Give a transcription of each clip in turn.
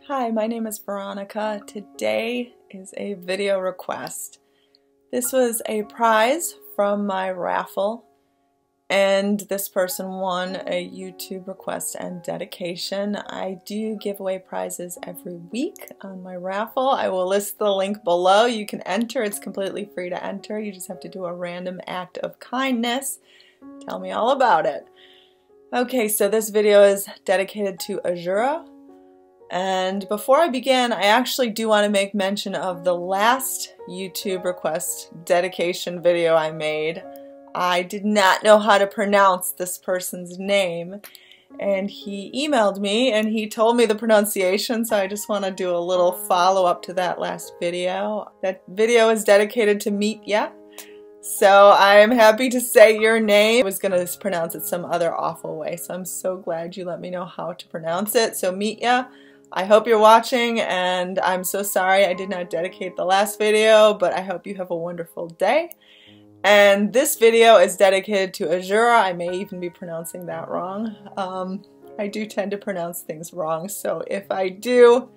Hi, my name is Veronica. Today is a video request. This was a prize from my raffle, and this person won a YouTube request and dedication. I do give away prizes every week on my raffle. I will list the link below. You can enter. It's completely free to enter. You just have to do a random act of kindness. Tell me all about it. Okay, so this video is dedicated to Azzura. And before I begin, I actually do want to make mention of the last YouTube request dedication video I made. I did not know how to pronounce this person's name, and he emailed me and he told me the pronunciation, so I just want to do a little follow-up to that last video. That video is dedicated to Meet Ya. So I'm happy to say your name. I was going to pronounce it some other awful way, so I'm so glad you let me know how to pronounce it. So Meet Ya. I hope you're watching, and I'm so sorry I did not dedicate the last video, but I hope you have a wonderful day. And this video is dedicated to Azzura. I may even be pronouncing that wrong. I do tend to pronounce things wrong, so if I do,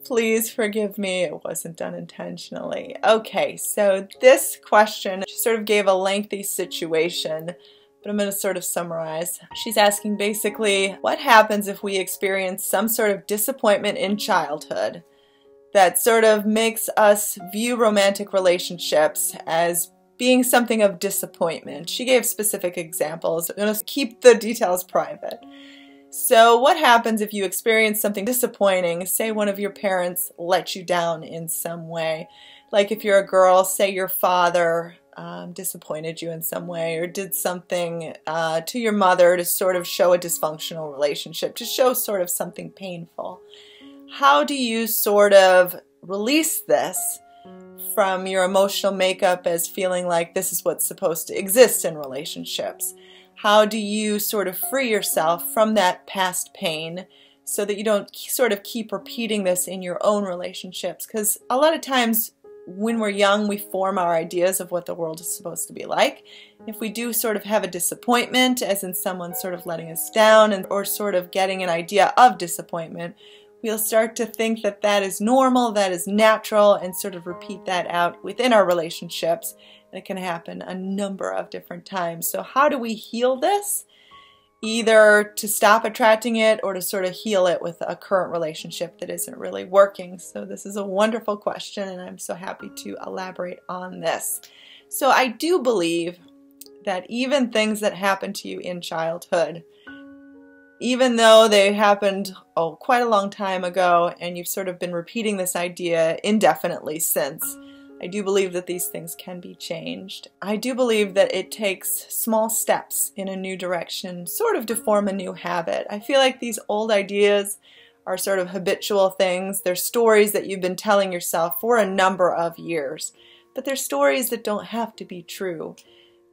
please forgive me. It wasn't done intentionally. Okay, so this question sort of gave a lengthy situation, but I'm going to sort of summarize. She's asking basically, what happens if we experience some sort of disappointment in childhood that sort of makes us view romantic relationships as being something of disappointment? She gave specific examples. I'm going to keep the details private. So what happens if you experience something disappointing? Say one of your parents let you down in some way. Like if you're a girl, say your father disappointed you in some way, or did something to your mother to sort of show a dysfunctional relationship, to show sort of something painful. How do you sort of release this from your emotional makeup as feeling like this is what's supposed to exist in relationships? How do you sort of free yourself from that past pain so that you don't sort of keep repeating this in your own relationships? Because a lot of times when we're young, we form our ideas of what the world is supposed to be like. If we do sort of have a disappointment, as in someone sort of letting us down, or sort of getting an idea of disappointment, we'll start to think that that is normal, that is natural, and sort of repeat that out within our relationships. And it can happen a number of different times. So how do we heal this? Either to stop attracting it or to sort of heal it with a current relationship that isn't really working. So this is a wonderful question, and I'm so happy to elaborate on this. So I do believe that even things that happen to you in childhood, even though they happened quite a long time ago and you've sort of been repeating this idea indefinitely since, I do believe that these things can be changed. I do believe that it takes small steps in a new direction, sort of to form a new habit. I feel like these old ideas are sort of habitual things. They're stories that you've been telling yourself for a number of years, but they're stories that don't have to be true.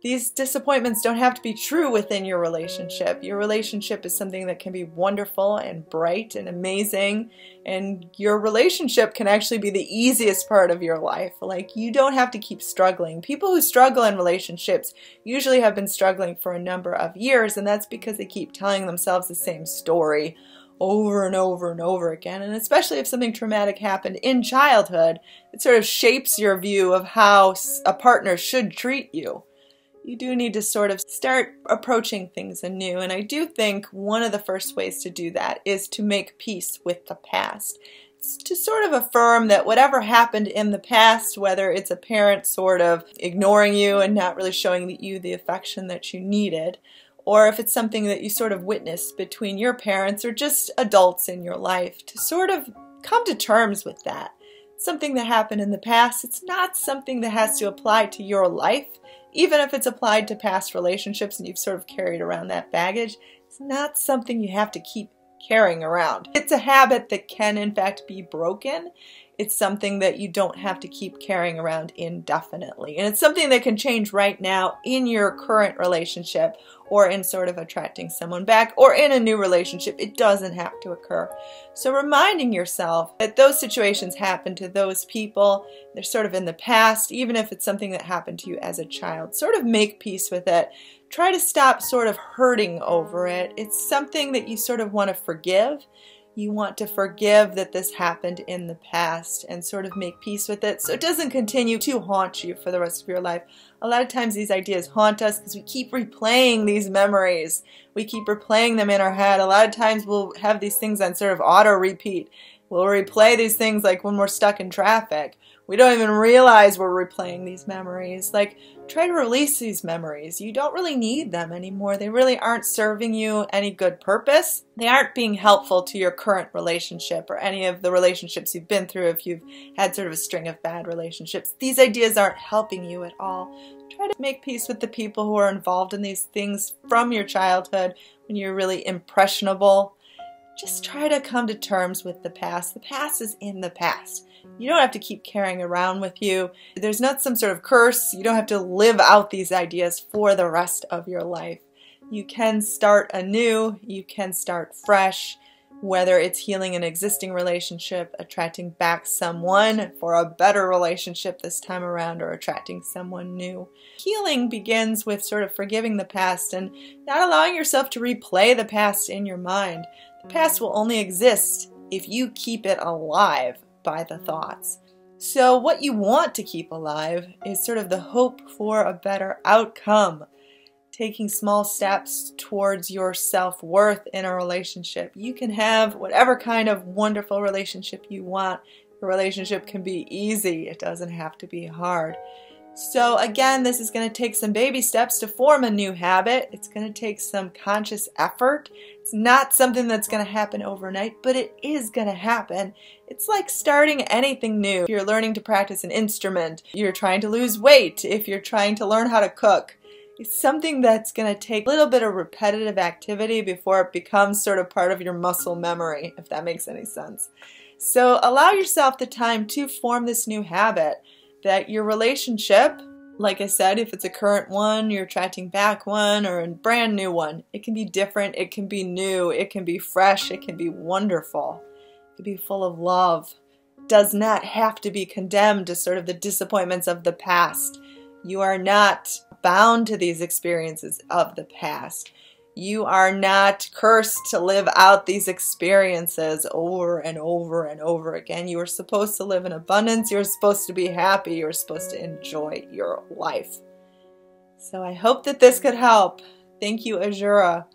These disappointments don't have to be true within your relationship. Your relationship is something that can be wonderful and bright and amazing, and your relationship can actually be the easiest part of your life. Like, you don't have to keep struggling. People who struggle in relationships usually have been struggling for a number of years, and that's because they keep telling themselves the same story over and over and over again. And especially if something traumatic happened in childhood, it sort of shapes your view of how a partner should treat you. You do need to sort of start approaching things anew, and I do think one of the first ways to do that is to make peace with the past. It's to sort of affirm that whatever happened in the past, whether it's a parent sort of ignoring you and not really showing you the affection that you needed, or if it's something that you sort of witnessed between your parents or just adults in your life, to sort of come to terms with that. Something that happened in the past, it's not something that has to apply to your life. Even if it's applied to past relationships and you've sort of carried around that baggage, it's not something you have to keep carrying around. It's a habit that can in fact be broken. It's something that you don't have to keep carrying around indefinitely. And it's something that can change right now in your current relationship, or in sort of attracting someone back, or in a new relationship. It doesn't have to occur. So reminding yourself that those situations happen to those people, they're sort of in the past, even if it's something that happened to you as a child. Sort of make peace with it. Try to stop sort of hurting over it. It's something that you sort of want to forgive. You want to forgive that this happened in the past and sort of make peace with it so it doesn't continue to haunt you for the rest of your life. A lot of times these ideas haunt us because we keep replaying these memories. We keep replaying them in our head. A lot of times we'll have these things on sort of auto repeat. We'll replay these things like when we're stuck in traffic. We don't even realize we're replaying these memories. Like, try to release these memories. You don't really need them anymore. They really aren't serving you any good purpose. They aren't being helpful to your current relationship or any of the relationships you've been through if you've had sort of a string of bad relationships. These ideas aren't helping you at all. Try to make peace with the people who are involved in these things from your childhood when you're really impressionable. Just try to come to terms with the past. The past is in the past. You don't have to keep carrying around with you. There's not some sort of curse. You don't have to live out these ideas for the rest of your life. You can start anew. You can start fresh, whether it's healing an existing relationship, attracting back someone for a better relationship this time around, or attracting someone new. Healing begins with sort of forgiving the past and not allowing yourself to replay the past in your mind. The past will only exist if you keep it alive by the thoughts. So what you want to keep alive is sort of the hope for a better outcome. Taking small steps towards your self-worth in a relationship. You can have whatever kind of wonderful relationship you want. Your relationship can be easy. It doesn't have to be hard. So again, this is going to take some baby steps to form a new habit. It's going to take some conscious effort. It's not something that's going to happen overnight, but it is going to happen. It's like starting anything new. If you're learning to practice an instrument, you're trying to lose weight, if you're trying to learn how to cook, it's something that's going to take a little bit of repetitive activity before it becomes sort of part of your muscle memory, if that makes any sense. So allow yourself the time to form this new habit. That your relationship, like I said, if it's a current one, you're attracting back one, or a brand new one, it can be different, it can be new, it can be fresh, it can be wonderful, it can be full of love. It does not have to be condemned to sort of the disappointments of the past. You are not bound to these experiences of the past. You are not cursed to live out these experiences over and over and over again. You are supposed to live in abundance. You're supposed to be happy. You're supposed to enjoy your life. So I hope that this could help. Thank you, Azzura.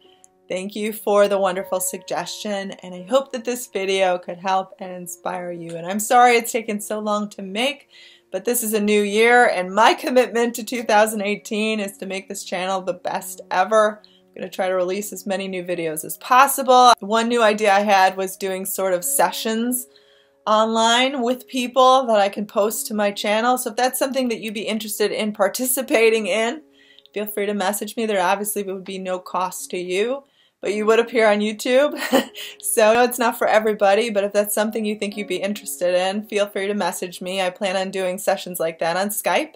Thank you for the wonderful suggestion. And I hope that this video could help and inspire you. And I'm sorry it's taken so long to make, but this is a new year. And my commitment to 2018 is to make this channel the best ever. I'm going to try to release as many new videos as possible. One new idea I had was doing sort of sessions online with people that I can post to my channel. So if that's something that you'd be interested in participating in, feel free to message me. There obviously would be no cost to you, but you would appear on YouTube. So I know it's not for everybody, but if that's something you think you'd be interested in, feel free to message me. I plan on doing sessions like that on Skype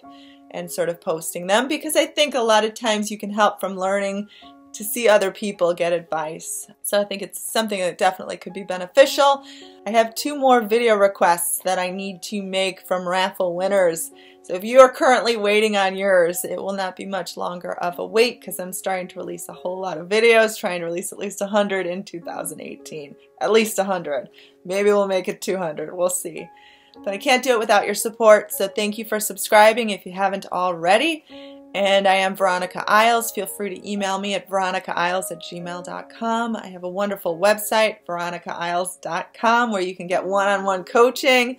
and sort of posting them because I think a lot of times you can help from learning to see other people get advice. So I think it's something that definitely could be beneficial. I have 2 more video requests that I need to make from raffle winners. So if you are currently waiting on yours, it will not be much longer of a wait because I'm starting to release a whole lot of videos, trying to release at least 100 in 2018. At least 100. Maybe we'll make it 200. We'll see. But I can't do it without your support, so thank you for subscribing if you haven't already. And I am Veronica Isles. Feel free to email me at veronicaisles@gmail.com. I have a wonderful website, veronicaisles.com, where you can get one-on-one coaching.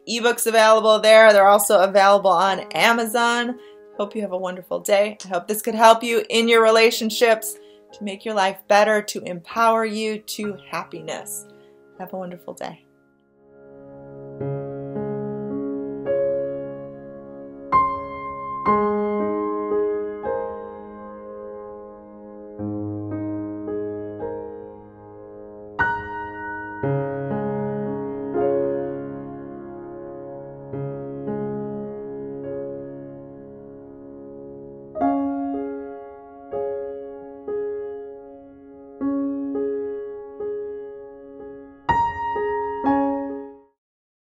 Ebooks available there. They're also available on Amazon. Hope you have a wonderful day. I hope this could help you in your relationships to make your life better, to empower you to happiness. Have a wonderful day.